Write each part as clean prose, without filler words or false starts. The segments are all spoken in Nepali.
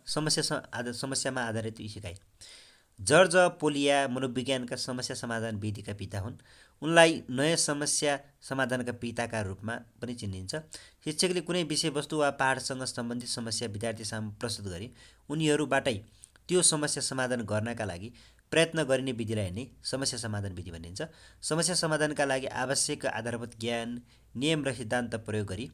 समस्यामा आधारित यी सिकाइ। जर्ज पोलिया मनोविज्ञानका समस्या समाधान विधिका पिता हुन्। उनलाई नयाँ समस्या समाधानका पिताका रूपमा पनि चिनिन्छ। शिक्षकले कुनै विषयवस्तु वा पाठसँग सम्बन्धित समस्या विद्यार्थी सामु प्रस्तुत गरी उनीहरूबाटै त्यो समस्या समाधान गर्नका लागि प्रयत्न गरिने विधिलाई नै समस्या समाधान विधि भनिन्छ। समस्या समाधानका लागि आवश्यक आधारभूत ज्ञान, नियम र सिद्धान्त प्रयोग गरी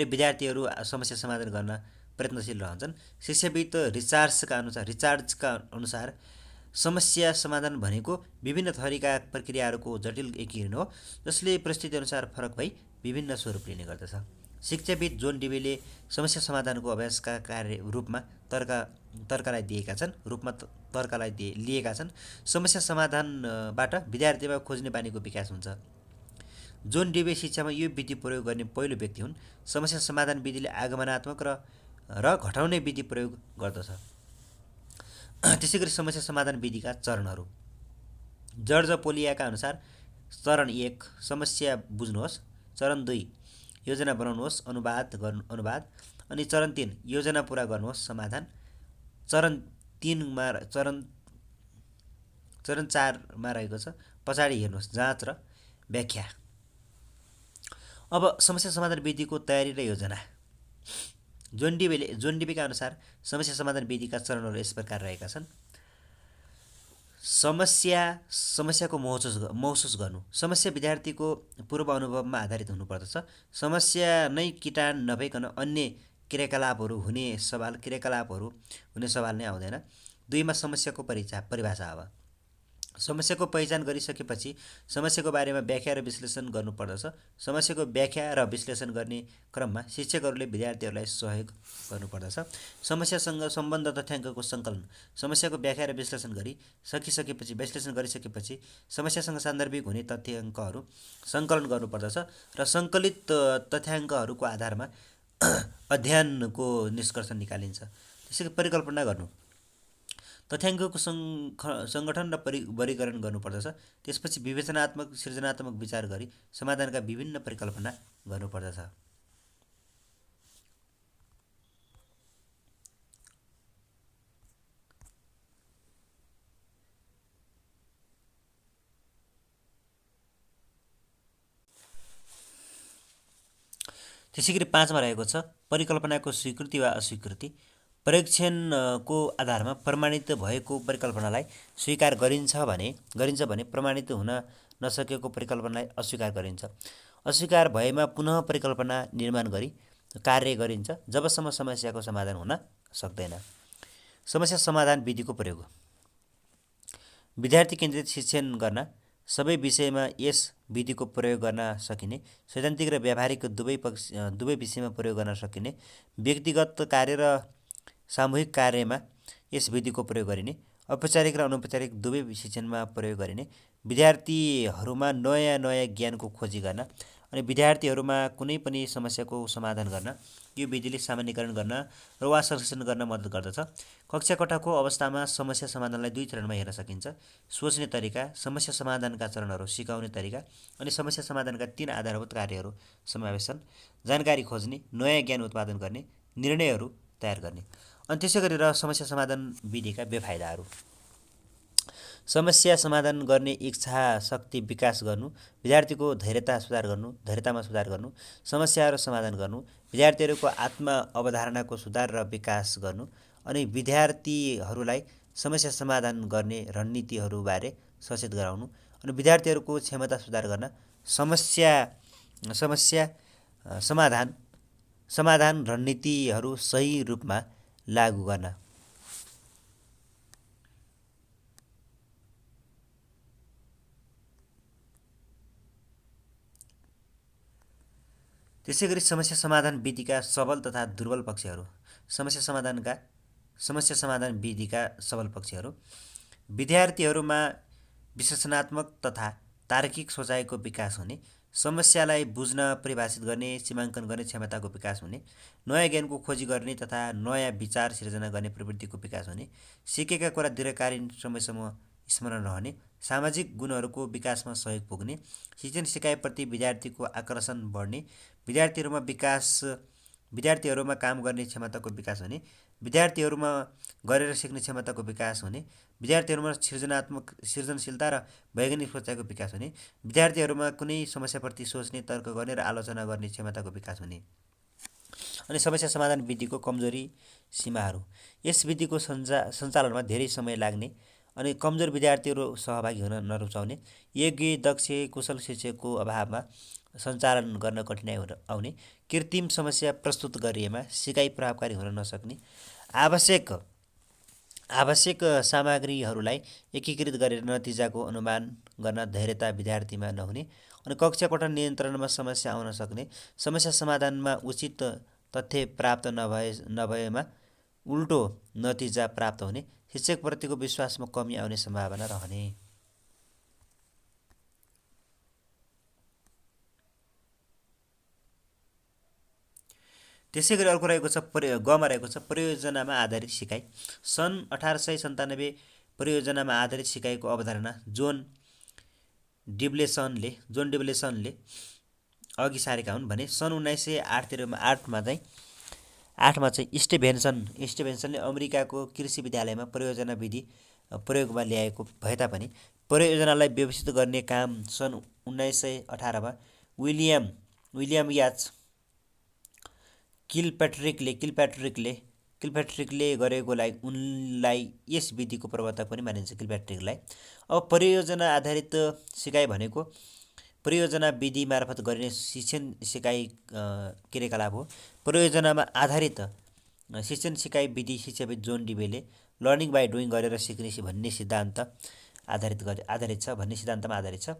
विद्यार्थीहरू समस्या समाधान गर्न प्रयत्नशील रहन्छन्। शिक्षाविद रिचार्ड्सका अनुसार समस्या समाधान भनेको विभिन्न थरीका प्रक्रियाहरूको जटिल एकीकरण हो जसले परिस्थिति अनुसार फरक भई विभिन्न स्वरूप लिने गर्दछ। शिक्षाविद जोन डिबेले समस्या समाधानको अभ्यासका रूपमा तर्कलाई लिएका छन्। समस्या समाधानबाट विद्यार्थीमा खोज्ने बानीको विकास हुन्छ। जोन डिबे शिक्षामा यो विधि प्रयोग गर्ने पहिलो व्यक्ति हुन्। समस्या समाधान विधिले आगमनात्मक र घटाउने विधि प्रयोग गर्दछ। त्यसैगरी समस्या समाधान विधिका चरणहरू। जर्ज पोलियाका अनुसार चरण 1 समस्या बुझ्नुहोस्, चरण 2 योजना बनाउनुहोस् अनुवाद, अनि चरण 3 योजना पूरा गर्नुहोस् समाधान, चरण 4मा रहेको छ पछाडि हेर्नुहोस् जाँच र व्याख्या। अब समस्या समाधान विधिको तयारी र योजना। जोन डिबेका अनुसार समस्या समाधान विधिका चरणहरू यस प्रकार रहेका छन्। समस्याको महसुस गर्नु। समस्या विद्यार्थीको पूर्व अनुभवमा आधारित हुनुपर्दछ। समस्या नै किटान नभइकन अन्य क्रियाकलापहरू हुने सवाल नै आउँदैन। 2 मा समस्याको परिभाषा। अब समस्याको पहिचान गरिसकेपछि समस्याको बारेमा व्याख्या र विश्लेषण गर्नुपर्दछ। समस्याको व्याख्या र विश्लेषण गर्ने क्रममा शिक्षकहरूले विद्यार्थीहरूलाई सहयोग गर्नुपर्दछ। समस्यासँग सम्बन्ध तथ्याङ्कको सङ्कलन। समस्याको व्याख्या र विश्लेषण गरिसकेपछि समस्यासँग सान्दर्भिक हुने तथ्याङ्कहरू सङ्कलन गर्नुपर्दछ र सङ्कलित तथ्याङ्कहरूको आधारमा अध्ययनको निष्कर्ष निकालिन्छ। त्यसैले परिकल्पना गर्नु। तथ्याङ्कको सङ्गठन र वर्गीकरण गर्नुपर्दछ। त्यसपछि विवेचनात्मक सृजनात्मक विचार गरी समाधानका विभिन्न परिकल्पना गर्नुपर्दछ। त्यसैगरी 5 मा रहेको छ परिकल्पनाको स्वीकृति वा अस्वीकृति। परीक्षणको आधारमा प्रमाणित भएको परिकल्पनालाई स्वीकार गरिन्छ भने प्रमाणित हुन नसकेको परिकल्पनालाई अस्वीकार गरिन्छ। अस्वीकार भएमा पुनः परिकल्पना निर्माण गरी कार्य गरिन्छ जबसम्म समस्याको समाधान हुन सक्दैन। समस्या समाधान विधिको प्रयोग। विद्यार्थी केन्द्रित शिक्षण गर्न सबै विषयमा यस विधिको प्रयोग गर्न सकिने, सैद्धान्तिक र व्यावहारिक दुवै विषयमा प्रयोग गर्न सकिने, व्यक्तिगत कार्य र सामूहिक कार्यमा यस विधिको प्रयोग गरिने, औपचारिक र अनौपचारिक दुवै शिक्षणमा प्रयोग गरिने, विद्यार्थीहरूमा नयाँ ज्ञानको खोजी गर्न अनि विद्यार्थीहरूमा कुनै पनि समस्याको समाधान गर्न यो विधिले सामान्यकरण गर्न र वा संश्लेषण गर्न मद्दत गर्दछ। कक्षा कोठाको अवस्थामा समस्या समाधानलाई 2 चरणमा हेर्न सकिन्छ। सोच्ने तरिका, समस्या समाधानका चरणहरू, सिकाउने तरिका अनि समस्या समाधानका 3 आधारभूत कार्यहरू समावेश छन्। जानकारी खोज्ने, नयाँ ज्ञान उत्पादन गर्ने, निर्णयहरू तयार गर्ने। अनि त्यसै गरेर समस्या समाधान विधिका बेफाइदाहरू। समस्या समाधान गर्ने इच्छा शक्ति विकास गर्नु, विद्यार्थीको धैर्यतामा सुधार गर्नु, समस्याहरू समाधान गर्नु, विद्यार्थीहरूको आत्म अवधारणाको सुधार र विकास गर्नु अनि विद्यार्थीहरूलाई समस्या समाधान गर्ने रणनीतिहरूबारे सचेत गराउनु अनि विद्यार्थीहरूको क्षमता सुधार गर्न समस्या समाधान रणनीतिहरू सही रूपमा लागू गर्न। त्यसैगरी समस्या समाधान विधिका सबल तथा दुर्बल पक्षहरू। समस्या समाधान विधिका सबल पक्षहरू। विद्यार्थीहरूमा विश्लेषणात्मक तथा तार्किक सोचाइको विकास हुने, समस्यालाई बुझ्न, परिभाषित गर्ने, सीमाङ्कन गर्ने क्षमताको विकास हुने, नयाँ ज्ञानको खोजी गर्ने तथा नयाँ विचार सिर्जना गर्ने प्रवृत्तिको विकास हुने, सिकेका कुरा दीर्घकालीन समयसम्म स्मरण रहने, सामाजिक गुणहरूको विकासमा सहयोग पुग्ने, शिक्षण सिकाइप्रति विद्यार्थीको आकर्षण बढ्ने, विद्यार्थीहरूमा विकास विद्यार्थीहरूमा काम गर्ने क्षमताको विकास हुने, विद्यार्थीहरूमा गरेर सिक्ने क्षमताको विकास हुने, विद्यार्थीहरूमा सृजनशीलता र वैज्ञानिक सोचाइको विकास हुने, विद्यार्थीहरूमा कुनै समस्याप्रति सोच्ने, तर्क गर्ने र आलोचना गर्ने क्षमताको विकास हुने। अनि समस्या समाधान विधिको कमजोरी सीमाहरू। यस विधिको सञ्चालनमा धेरै समय लाग्ने अनि कमजोर विद्यार्थीहरू सहभागी हुन नरुचाउने, योग्य दक्ष कुशल शिक्षकको अभावमा सञ्चालन गर्न कठिनाइ आउने, कृत्रिम समस्या प्रस्तुत गरिएमा सिकाइ प्रभावकारी हुन नसक्ने, आवश्यक सामग्रीहरूलाई एकीकृत गरेर नतिजाको अनुमान गर्न धैर्यता विद्यार्थीमा नहुने अनि कक्षा पठन नियन्त्रणमा समस्या आउन सक्ने, समस्या समाधानमा उचित तथ्य प्राप्त नभएमा उल्टो नतिजा प्राप्त हुने, शिक्षकप्रतिको विश्वासमा कमी आउने सम्भावना रहने। त्यसै गरी अर्को रहेको छ गमा रहेको छ परियोजनामा आधारित सिकाइ। सन् 1897 परियोजनामा आधारित सिकाइको अवधारणा जोन डिब्लेसनले अघि सारेका हुन् भने सन् 1908मा चाहिँ स्टिभेन्सनले अमेरिकाको कृषि विद्यालयमा परियोजना विधि प्रयोगमा ल्याएको भए तापनि परियोजनालाई व्यवस्थित गर्ने काम सन् 1918मा विलियम याच किलप्याट्रिकले गरेकोलाई उनलाई यस विधिको प्रवर्तक पनि मानिन्छ। किलप्याट्रिकलाई अब परियोजना आधारित सिकाइ भनेको परियोजना विधि मार्फत गरिने शिक्षण सिकाइ क्रियाकलाप हो। परियोजनामा आधारित शिक्षण सिकाइ विधि शिक्षाविद जोन डिबेले लर्निङ बाई डुइङ गरेर सिक्ने भन्ने सिद्धान्तमा आधारित छ।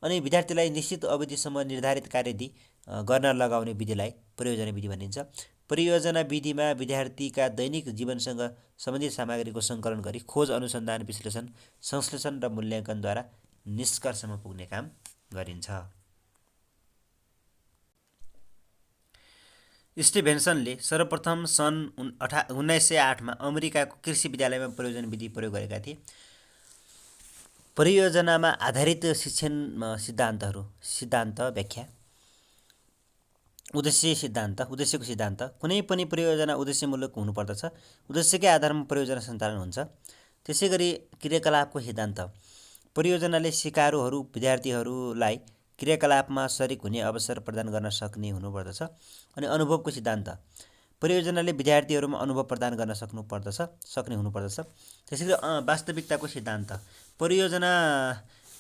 अनि विद्यार्थीलाई निश्चित अवधिसम्म निर्धारित कार्यदि गर्न लगाउने विधिलाई परियोजना विधि भनिन्छ। परियोजना विधिमा विद्यार्थीका दैनिक जीवनसँग सम्बन्धित सामग्रीको सङ्कलन गरी खोज, अनुसन्धान, विश्लेषण, संश्लेषण र मूल्याङ्कनद्वारा निष्कर्षमा पुग्ने काम गरिन्छ। स्टिभेन्सनले सर्वप्रथम सन् 1908मा अमेरिकाको कृषि विद्यालयमा परियोजना विधि प्रयोग गरेका थिए। परियोजनामा आधारित शिक्षण सिद्धान्त व्याख्या। उद्देश्यको सिद्धान्त। कुनै पनि परियोजना उद्देश्यमूलक हुनुपर्दछ। उद्देश्यकै आधारमा परियोजना सञ्चालन हुन्छ। त्यसै गरी क्रियाकलापको सिद्धान्त। परियोजनाले सिकारुहरू विद्यार्थीहरूलाई क्रियाकलापमा शरीक हुने अवसर प्रदान गर्न सक्ने हुनुपर्दछ। अनि अनुभवको सिद्धान्त। परियोजनाले विद्यार्थीहरूमा अनुभव प्रदान गर्न सक्ने हुनुपर्दछ। त्यसै गरी वास्तविकताको सिद्धान्त। परियोजना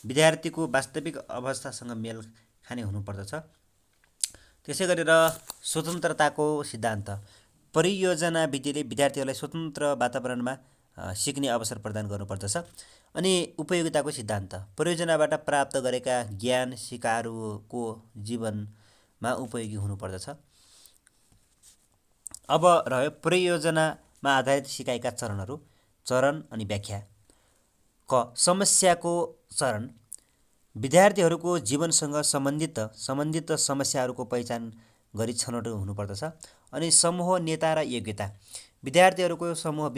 विद्यार्थीको वास्तविक अवस्थासँग मेल खाने हुनुपर्दछ। त्यसै गरेर स्वतन्त्रताको सिद्धान्त। परियोजना विधिले विद्यार्थीहरूलाई स्वतन्त्र वातावरणमा सिक्ने अवसर प्रदान गर्नुपर्दछ। अनि उपयोगिताको सिद्धान्त। परियोजनाबाट प्राप्त गरेका ज्ञान सिकारुको जीवनमा उपयोगी हुनुपर्दछ। अब रह्यो परियोजनामा आधारित सिकाइका चरणहरू। चरण अनि व्याख्या। क. समस्याको चरण। विद्यार्थीहरूको जीवनसँग सम्बन्धित समस्याहरूको पहिचान गरी छनौट हुनुपर्दछ। अनि समूह नेता र योग्यता। विद्यार्थीहरूको समूह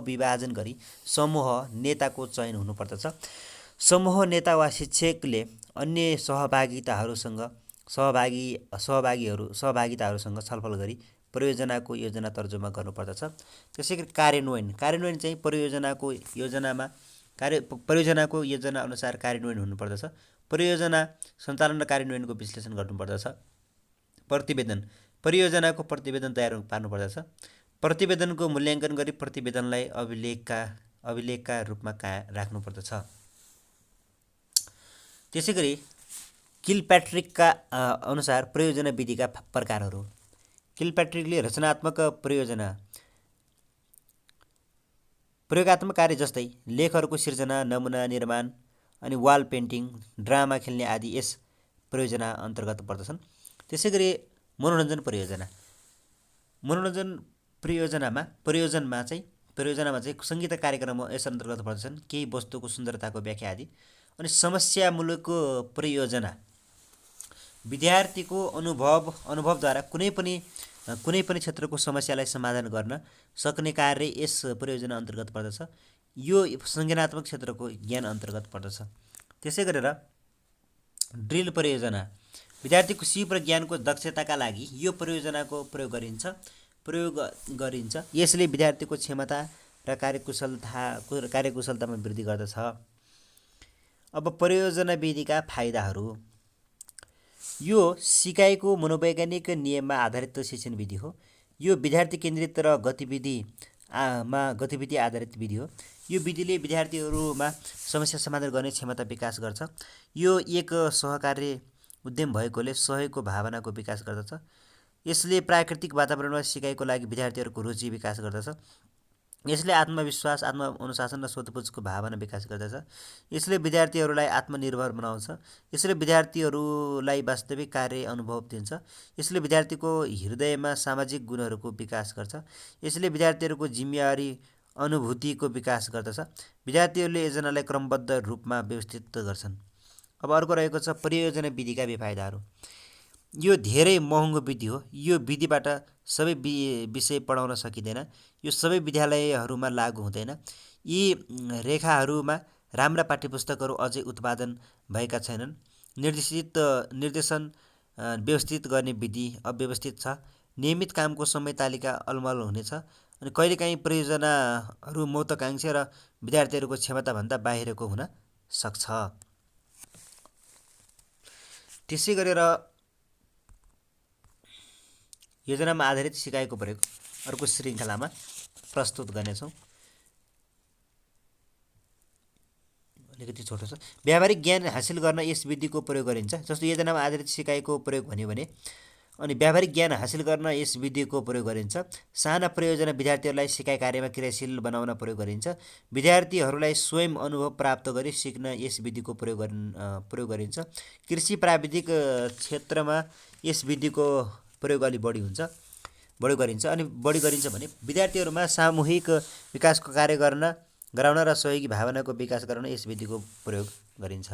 विभाजन गरी समूह नेताको चयन हुनुपर्दछ। समूह नेता वा शिक्षकले अन्य सहभागिताहरूसँग छलफल गरी परियोजनाको योजना तर्जुमा गर्नुपर्दछ। त्यसै गरी कार्यान्वयन चाहिँ परियोजनाको योजना अनुसार कार्यान्वयन हुनुपर्दछ। परियोजना सञ्चालन र कार्यान्वयनको विश्लेषण गर्नुपर्दछ। प्रतिवेदन। परियोजनाको प्रतिवेदन तयार पार्नुपर्दछ। प्रतिवेदनको मूल्याङ्कन गरी प्रतिवेदनलाई अभिलेखका रूपमा राख्नुपर्दछ। त्यसै गरी किलप्याट्रिकका अनुसार परियोजना विधिका प्रकारहरू। किलप्याट्रिकले रचनात्मक प्रयोगात्मक कार्य जस्तै लेखहरूको सिर्जना, नमुना निर्माण अनि वाल पेन्टिङ, ड्रामा खेल्ने आदि यस परियोजना अन्तर्गत पर्दछन्। त्यसै गरी मनोरञ्जन परियोजनामा चाहिँ सङ्गीत कार्यक्रम यस अन्तर्गत पर्दछन्। केही वस्तुको सुन्दरताको व्याख्या आदि। अनि समस्यामूलक परियोजना विद्यार्थीको अनुभवद्वारा कुनै पनि क्षेत्रको समस्यालाई समाधान गर्न सक्ने कार्य यस परियोजना अन्तर्गत पर्दछ। यो संज्ञानात्मक क्षेत्रको ज्ञान अन्तर्गत पर्दछ। त्यसै गरेर ड्रिल परियोजना विद्यार्थीको सिप र ज्ञानको दक्षताका लागि यो परियोजनाको प्रयोग गरिन्छ। यसले विद्यार्थीको क्षमता र कार्यकुशलतामा वृद्धि गर्दछ। अब परियोजना विधिका फाइदाहरू। यो सिकाइको मनोवैज्ञानिक नियममा आधारित शिक्षण विधि हो। यो विद्यार्थी केन्द्रित र गतिविधि आधारित विधि हो। यो विधिले विद्यार्थीहरूमा समस्या समाधान गर्ने क्षमता विकास गर्छ। यो एक सहकार्य उद्यम भएकोले सहयोगको भावनाको विकास गर्दछ। यसले प्राकृतिक वातावरणमा सिकाइको लागि विद्यार्थीहरूको रुचि विकास गर्दछ। यसले आत्मविश्वास, आत्मअनुशासन र सोधपुछको भावना विकास गर्दछ। यसले विद्यार्थीहरूलाई आत्मनिर्भर बनाउँछ। यसले विद्यार्थीहरूलाई वास्तविक कार्य अनुभव दिन्छ। यसले विद्यार्थीको हृदयमा सामाजिक गुणहरूको विकास गर्छ। यसले विद्यार्थीहरूको जिम्मेवारी अनुभूतिको विकास गर्दछ। विद्यार्थीहरूले योजनालाई क्रमबद्ध रूपमा व्यवस्थित गर्छन्। अब अर्को रहेको छ परियोजना विधिका बेफाइदाहरू। यो धेरै महँगो विधि हो। यो विधिबाट सबै विषय पढाउन सकिँदैन। यो सबै विद्यालयहरूमा लागू हुँदैन। यी रेखाहरूमा राम्रा पाठ्यपुस्तकहरू अझै उत्पादन भएका छैनन्। निर्देशन व्यवस्थित गर्ने विधि अव्यवस्थित छ। नियमित कामको समय तालिका अलमल हुनेछ। अनि कहिलेकाहीँ परियोजनाहरू महत्त्वाकांक्षी र विद्यार्थीहरूको क्षमताभन्दा बाहिरको हुन सक्छ। त्यसै गरेर योजनामा आधारित सिकाइको प्रयोग अर्को श्रृङ्खलामा प्रस्तुत गर्नेछौँ। अलिकति छोटो छ। व्यावहारिक ज्ञान हासिल गर्न यस विधिको प्रयोग गरिन्छ। जस्तो योजनामा आधारित सिकाइको प्रयोग भन्यो भने अनि व्यावहारिक ज्ञान हासिल गर्न यस विधिको प्रयोग गरिन्छ। साना परियोजना विद्यार्थीहरूलाई सिकाइ कार्यमा क्रियाशील बनाउन प्रयोग गरिन्छ। विद्यार्थीहरूलाई स्वयं अनुभव प्राप्त गरी सिक्न यस विधिको प्रयोग गरिन्छ। कृषि प्राविधिक क्षेत्रमा यस विधिको प्रयोग अलि बढी गरिन्छ भने विद्यार्थीहरूमा सामूहिक विकासको कार्य गराउन र सहयोगी भावनाको विकास गराउन यस विधिको प्रयोग गरिन्छ।